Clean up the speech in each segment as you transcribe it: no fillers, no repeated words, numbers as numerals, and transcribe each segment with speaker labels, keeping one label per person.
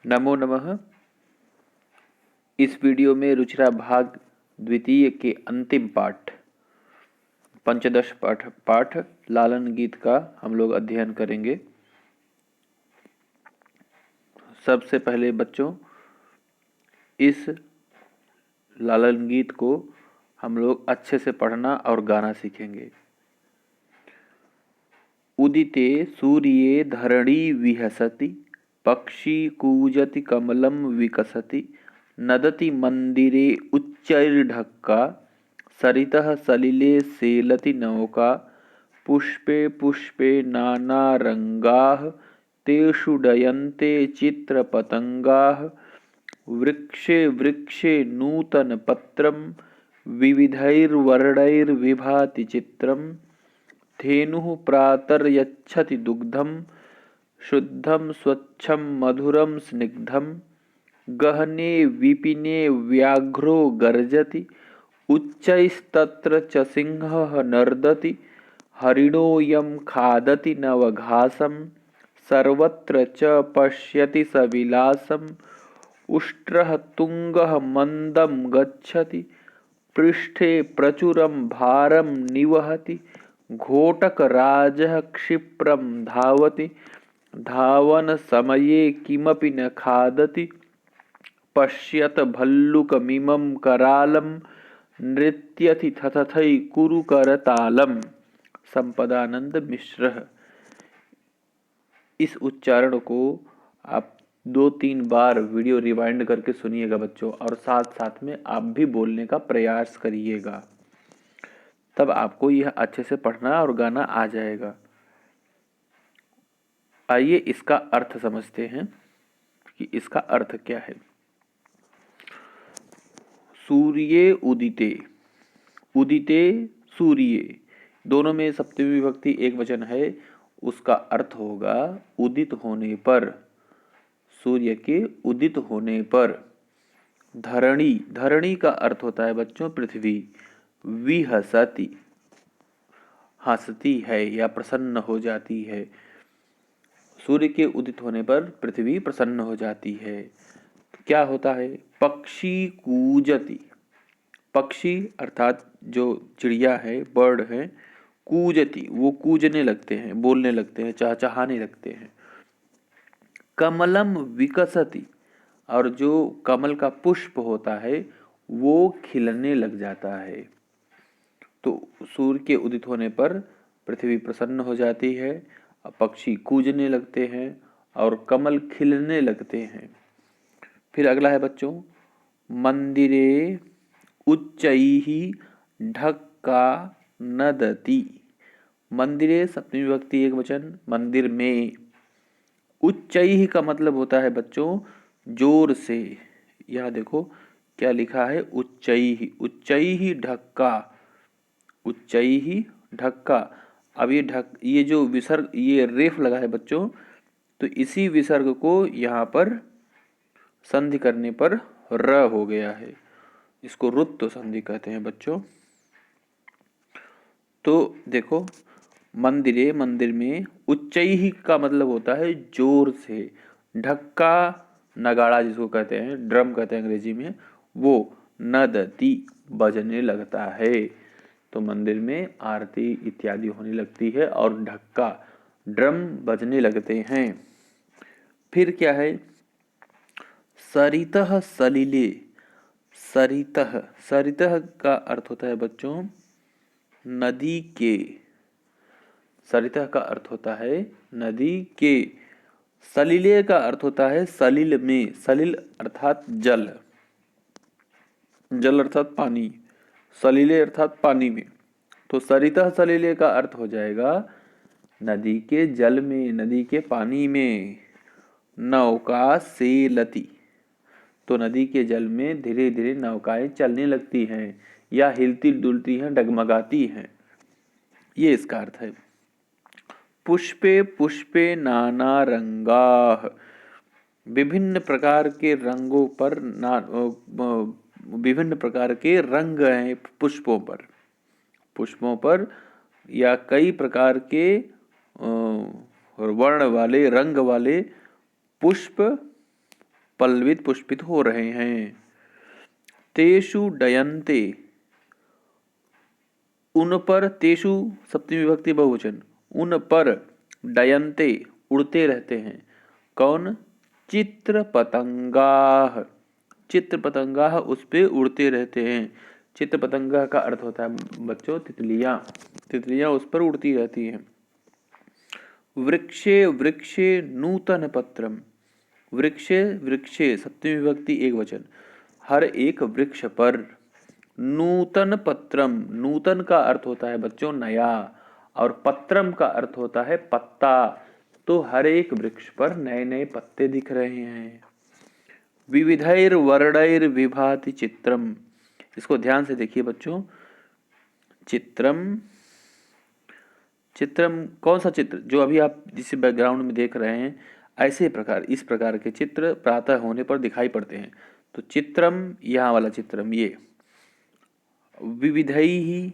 Speaker 1: नमो नमः। इस वीडियो में रुचिरा भाग द्वितीय के अंतिम पाठ पंचदश पाठ लालन गीत का हम लोग अध्ययन करेंगे। सबसे पहले बच्चों, इस लालन गीत को हम लोग अच्छे से पढ़ना और गाना सीखेंगे। उदिते सूर्ये धरणी विहसति, पक्षी कूजति कमलं विकसति, नदति मंदिरे उच्चैर्ढक्का, सरितः सलिले सेलति नौका, पुष्पे पुष्पे नानारंगाः, तेषु डयन्ते चित्रपतंगाः, वृक्षे वृक्षे नूतनपत्रं, विविधैर्वर्णैर्विभाति चित्रम्, धेनुः प्रातर्यच्छति दुग्धं, शुद्धं स्वच्छं मधुरं स्निग्धं, गहने विपिने व्याघ्रो गर्जति, उच्चैस्तत्र च सिंहः नर्दति, हरिणोऽयं खादति नवघासं, सर्वत्र च पश्यति सविलासम्, उष्ट्रः तुङ्गः मन्दं गच्छति, पृष्ठे प्रचुरं भारं निवहति, घोटकराजः क्षिप्रं धावति, धावनसमये किमपि न खादति, पश्यत भल्लुकमिमं करालं, नृत्यति तथथै कुरु करतालम। संपदानंद मिश्र। इस उच्चारण को आप 2-3 बार वीडियो रिवाइंड करके सुनिएगा बच्चों, और साथ साथ में आप भी बोलने का प्रयास करिएगा, तब आपको यह अच्छे से पढ़ना और गाना आ जाएगा। आइए इसका अर्थ समझते हैं कि इसका अर्थ क्या है। सूर्ये उदिते, उदिते सूर्ये, दोनों में सप्तमी विभक्ति एक वचन है। उसका अर्थ होगा उदित होने पर, सूर्य के उदित होने पर। धरणी, धरणी का अर्थ होता है बच्चों पृथ्वी। विहसति, हंसती है या प्रसन्न हो जाती है। सूर्य के उदित होने पर पृथ्वी प्रसन्न हो जाती है। क्या होता है? पक्षी कूजति, पक्षी अर्थात जो चिड़िया है, बर्ड है, कूजति, वो कूजने लगते हैं, बोलने लगते हैं, चहचहाने लगते हैं। कमलम विकसति, और जो कमल का पुष्प होता है वो खिलने लग जाता है। तो सूर्य के उदित होने पर पृथ्वी प्रसन्न हो जाती है, पक्षी कूजने लगते हैं और कमल खिलने लगते हैं। फिर अगला है बच्चों, मंदिरे उच्चैः ढक्का नदति। मंदिरे सप्तमी विभक्ति एक वचन, मंदिर में। उच्चैः का मतलब होता है बच्चों जोर से। यह देखो क्या लिखा है, उच्चैः, उच्चैः ढक्का, उच्चैः ढक्का। अब ये जो विसर्ग, ये रेफ लगा है बच्चों, तो इसी विसर्ग को यहाँ पर संधि करने पर र हो गया है। इसको रुत्व संधि कहते हैं बच्चों। तो देखो, मंदिरे, मंदिर में, उच्चैः का मतलब होता है जोर से। ढक्का, नगाड़ा जिसको कहते हैं, ड्रम कहते हैं अंग्रेजी में, वो नदति, बजने लगता है। तो मंदिर में आरती इत्यादि होने लगती है और ढक्का, ड्रम बजने लगते हैं। फिर क्या है? सरितः सलिले, सरितः, सरितः का अर्थ होता है बच्चों नदी के। सरितः का अर्थ होता है नदी के। सलिले का अर्थ होता है सलिल में। सलिल अर्थात जल, जल अर्थात पानी, सलिले अर्थात पानी में। तो सरितः सलिले का अर्थ हो जाएगा नदी के जल में, नदी के पानी में। नौका सेलति, तो नदी के जल में धीरे धीरे नौकाएं चलने लगती हैं या हिलती डुलती हैं, डगमगाती हैं। ये इसका अर्थ है। पुष्पे पुष्पे नाना रंगाः, विभिन्न प्रकार के रंगों पर, विभिन्न प्रकार के रंग हैं पुष्पों पर, पुष्पों पर या कई प्रकार के वर्ण वाले, रंग वाले पुष्प पल्लवित पुष्पित हो रहे हैं। तेषु डयन्ते, उन पर, तेषु सप्तमी विभक्ति बहुवचन, उन पर डयन्ते उड़ते रहते हैं। कौन? चित्र पतंगाः, चित्र पतंगाः उस पे उड़ते रहते हैं। चित्र पतंगा का अर्थ होता है बच्चों तितलियां, तितलियां उस पर उड़ती रहती हैं। वृक्षे वृक्षे नूतन पत्रम, वृक्षे वृक्षे सप्तमी विभक्ति एक वचन, हर एक वृक्ष पर, नूतन पत्रम, नूतन का अर्थ होता है बच्चों नया, और पत्रम का अर्थ होता है पत्ता, तो हर एक वृक्ष पर नए नए पत्ते दिख रहे हैं। विविधैर वर्णैर विभाति चित्रम, इसको ध्यान से देखिए बच्चों। चित्रम, चित्रम कौन सा चित्र? जो अभी आप जिस बैकग्राउंड में देख रहे हैं, ऐसे प्रकार, इस प्रकार के चित्र प्रातः होने पर दिखाई पड़ते हैं। तो चित्रम, यहाँ वाला चित्रम, ये विविधैहि,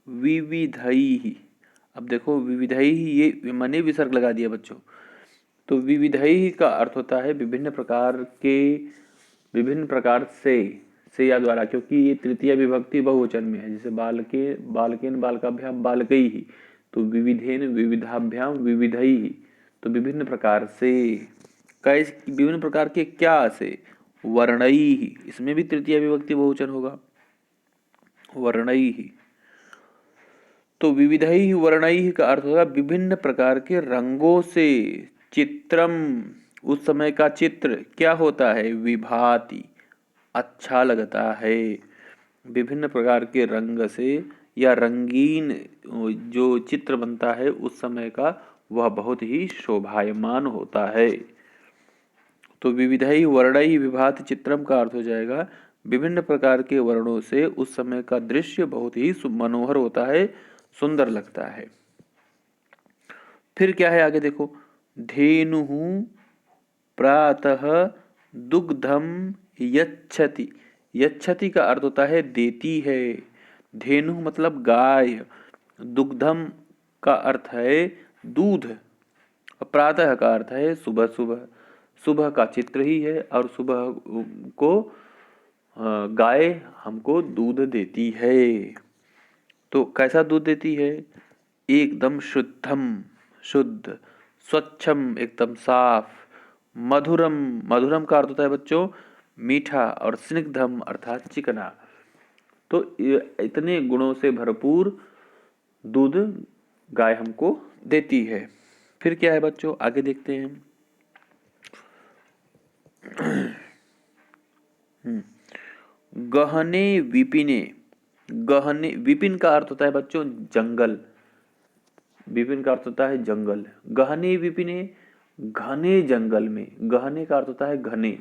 Speaker 1: विविधैहि, अब देखो विविधैहि, ये मैंने विसर्ग लगा दिया बच्चों। तो विविधैहि का अर्थ होता है विभिन्न प्रकार के, विभिन्न प्रकार से या द्वारा, क्योंकि ये तृतीय विभक्ति बहुवचन में है। जैसे बालके बालकेन बालकाभ्याम बालकैहि, तो विविधेन विविधाभ्याम विविधैहि, तो विभिन्न प्रकार से, कैसे? विभिन्न प्रकार के क्या से? वर्णैहि, इसमें भी तृतीय विभक्ति बहुवचन होगा, वर्णैहि। तो विविधैहि वर्णैहि का अर्थ होगा विभिन्न प्रकार के रंगों से। चित्रम, उस समय का चित्र क्या होता है? विभाति, अच्छा लगता है। विभिन्न प्रकार के रंग से या रंगीन जो चित्र बनता है उस समय का, वह बहुत ही शोभायमान होता है। तो विविधैहि वर्णैहि विभाति चित्रम का अर्थ हो जाएगा विभिन्न प्रकार के वर्णों से उस समय का दृश्य बहुत ही मनोहर होता है, सुंदर लगता है। फिर क्या है आगे देखो, धेनुः प्रातः दुग्धम यच्छति, यच्छति का अर्थ होता है देती है। धेनु मतलब गाय, दुग्धम का अर्थ है दूध, प्रातः का अर्थ है सुबह सुबह, सुबह का चित्र ही है, और सुबह को गाय हमको दूध देती है। तो कैसा दूध देती है? एकदम शुद्धम, शुद्ध, स्वच्छम एकदम साफ, मधुरम, मधुरम का अर्थ होता है बच्चों मीठा, और स्निग्धम अर्थात चिकना। तो इतने गुणों से भरपूर दूध गाय हमको देती है। फिर क्या है बच्चों, आगे देखते हैं। गहने विपिने, गहने, विपिन का अर्थ होता है बच्चों जंगल, विपिन का अर्थ होता है जंगल। गहने विपिने, घने जंगल में, गहने का अर्थ होता है घने,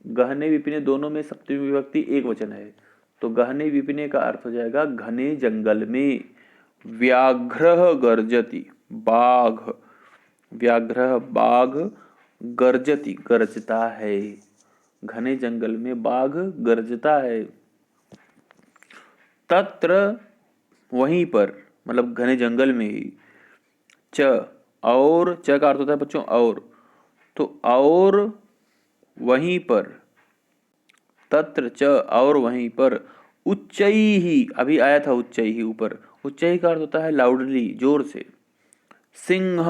Speaker 1: गहने विपिने दोनों में सप्तमी विभक्ति एक वचन है, तो गहने विपिने का अर्थ हो जाएगा घने जंगल में। व्याघ्र गर्जति, बाघ, व्याघ्र बाघ, गर्जति गरजता है, घने जंगल में बाघ गरजता है। तत्र वहीं पर, मतलब घने जंगल में ही। च, और, च का अर्थ होता है बच्चों और, तो और वहीं पर, तत्र च और वहीं पर, उच्चैहि, अभी आया था उच्चैहि ऊपर, उच्चैहि का अर्थ होता है लाउडली, जोर से। सिंह,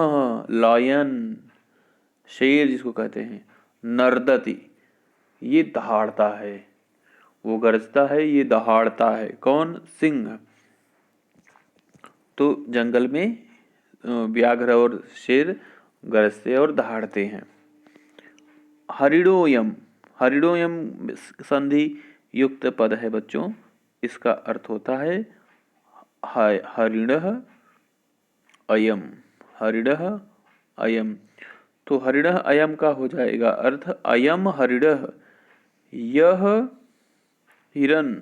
Speaker 1: लायन, शेर जिसको कहते हैं। नर्दति, ये दहाड़ता है, वो गरजता है, ये दहाड़ता है। कौन? सिंह। तो जंगल में व्याघ्र और शेर गरजते और दहाड़ते हैं। हरिणोयम, हरिणोयम संधि युक्त पद है बच्चों, इसका अर्थ होता है हरिणः अयम, हरिणः अयम। तो हरिणः अयम का हो जाएगा अर्थ अयम हरिणः, यह हिरण,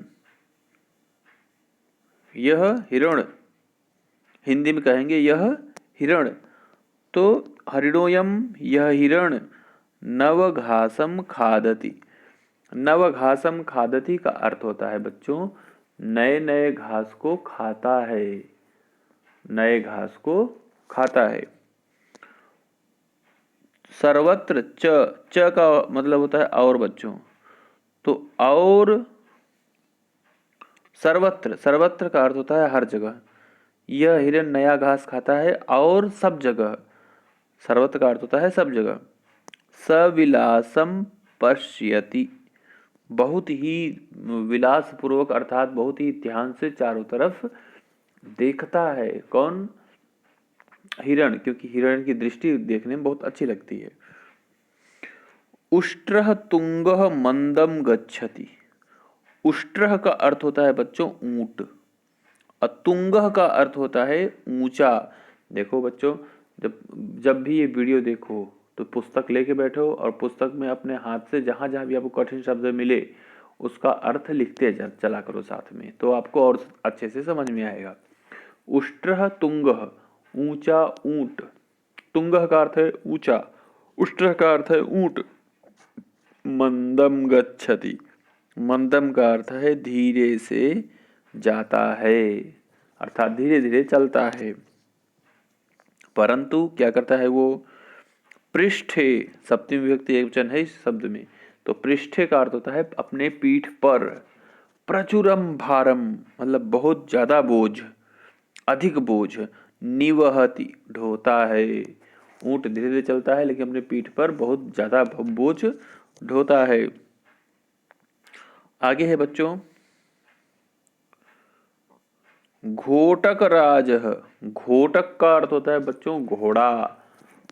Speaker 1: यह हिरण, हिंदी में कहेंगे यह हिरण। तो हरिणोयम, यह हिरण, नवघासम खादति, नवघासम खादति का अर्थ होता है बच्चों नए नए घास को खाता है, नए घास को खाता है। सर्वत्र च का मतलब होता है और बच्चों, तो और सर्वत्र, सर्वत्र का अर्थ होता है हर जगह। यह हिरन नया घास खाता है और सब जगह, सर्वत्र का अर्थ होता है सब जगह। सविलासम पश्यति, बहुत ही विलास पूर्वक अर्थात बहुत ही ध्यान से चारों तरफ देखता है। कौन? हिरण, क्योंकि हिरण की दृष्टि देखने में बहुत अच्छी लगती है। उष्ट्रः तुंगः मंदम गच्छति, उष्ट्रः का अर्थ होता है बच्चों ऊंट, अतुंगः का अर्थ होता है ऊंचा। देखो बच्चों, जब भी ये वीडियो देखो तो पुस्तक लेके बैठो और पुस्तक में अपने हाथ से जहां जहां भी आपको कठिन शब्द मिले उसका अर्थ लिखते चला करो साथ में, तो आपको और अच्छे से समझ में आएगा। उष्ट्रः तुंगः, ऊंचा ऊंट, तुंगः का अर्थ है ऊंचा, उष्ट्रः का अर्थ है ऊंट। मंदम गच्छति, मंदम का अर्थ है धीरे से जाता है, अर्थात धीरे धीरे चलता है। परंतु क्या करता है वो? पृष्ठे, सप्तमी विभक्ति एकवचन है इस शब्द में, तो पृष्ठे का अर्थ होता है अपने पीठ पर। प्रचुरम भारम मतलब बहुत ज्यादा बोझ, अधिक बोझ। निवहति ढोता है, ऊंट धीरे धीरे चलता है लेकिन अपने पीठ पर बहुत ज्यादा बोझ ढोता है। आगे है बच्चों घोटक राज, घोटक का अर्थ होता है बच्चों घोड़ा,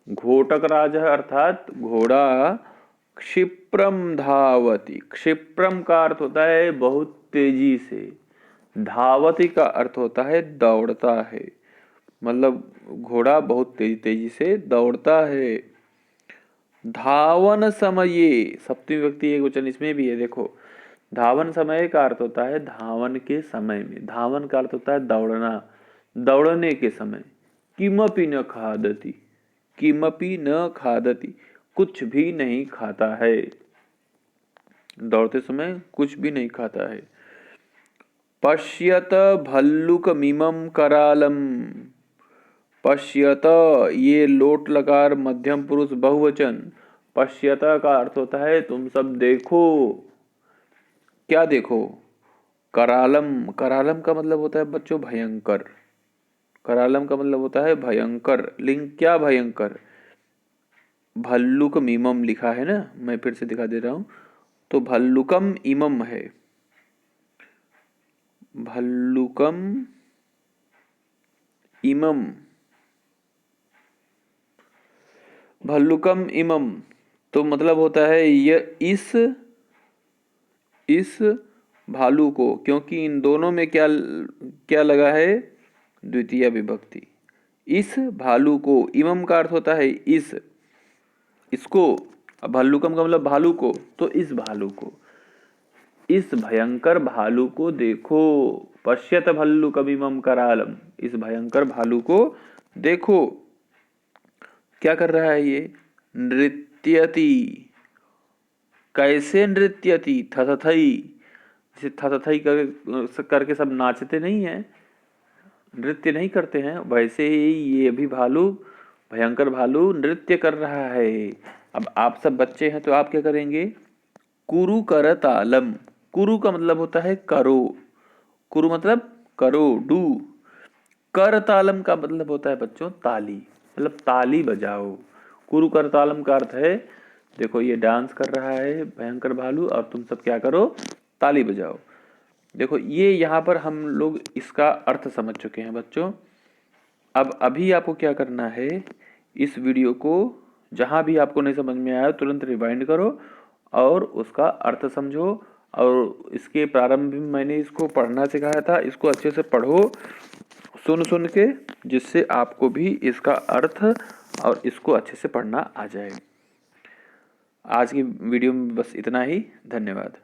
Speaker 1: घोटक राज अर्थात घोड़ा। क्षिप्रम धावती, क्षिप्रम का अर्थ होता है बहुत तेजी से, धावती का अर्थ होता है दौड़ता है, मतलब घोड़ा बहुत तेजी से दौड़ता है। धावन समये, सप्तमी विभक्ति एकवचन इसमें भी है, देखो धावन समय का अर्थ होता है धावन के समय में, धावन का अर्थ होता है दौड़ना, दौड़ने के समय। किमपि न खादति, किमपि न खादति कुछ भी नहीं खाता है, दौड़ते समय कुछ भी नहीं खाता है। पश्यत भल्लुकमिमं करालम, पश्यत ये लोट लकार मध्यम पुरुष बहुवचन, पश्यत का अर्थ होता है तुम सब देखो। क्या देखो? करालम, करालम का मतलब होता है बच्चों भयंकर, करालम का मतलब होता है भयंकर। लिंग क्या भयंकर? भल्लुकम इमम लिखा है ना, मैं फिर से दिखा दे रहा हूं, तो भल्लुकम इमम है, भल्लुकम इमम, भल्लुकम इमम तो मतलब होता है यह इस भालू को, क्योंकि इन दोनों में क्या क्या लगा है? द्वितीय विभक्ति। इस भालू को, इमम का अर्थ होता है इसको, अब भल्लुकम का मतलब भालू को, तो इस भालू को, इस भयंकर भालू को देखो। पश्यत भल्लुकमिमं करालम, इस भयंकर भालू को देखो। क्या कर रहा है ये? नृत्यति, कैसे नृत्यति? थथथई, जैसे थथथई करके सब नाचते नहीं है, नृत्य नहीं करते हैं, वैसे ही ये भी भालू, भयंकर भालू नृत्य कर रहा है। अब आप सब बच्चे हैं तो आप क्या करेंगे? कुरु कर तालम, कुरु का मतलब होता है करो, कुरु मतलब करो, डू। कर तालम का मतलब होता है बच्चों ताली, मतलब ताली बजाओ। कुरु कर तालम का अर्थ है देखो ये डांस कर रहा है भयंकर भालू और तुम सब क्या करो? ताली बजाओ। देखो ये यहाँ पर हम लोग इसका अर्थ समझ चुके हैं बच्चों। अब अभी आपको क्या करना है, इस वीडियो को जहाँ भी आपको नहीं समझ में आया तुरंत रिवाइंड करो और उसका अर्थ समझो। और इसके प्रारंभ में मैंने इसको पढ़ना सिखाया था, इसको अच्छे से पढ़ो सुन के, जिससे आपको भी इसका अर्थ और इसको अच्छे से पढ़ना आ जाए। आज की वीडियो में बस इतना ही, धन्यवाद।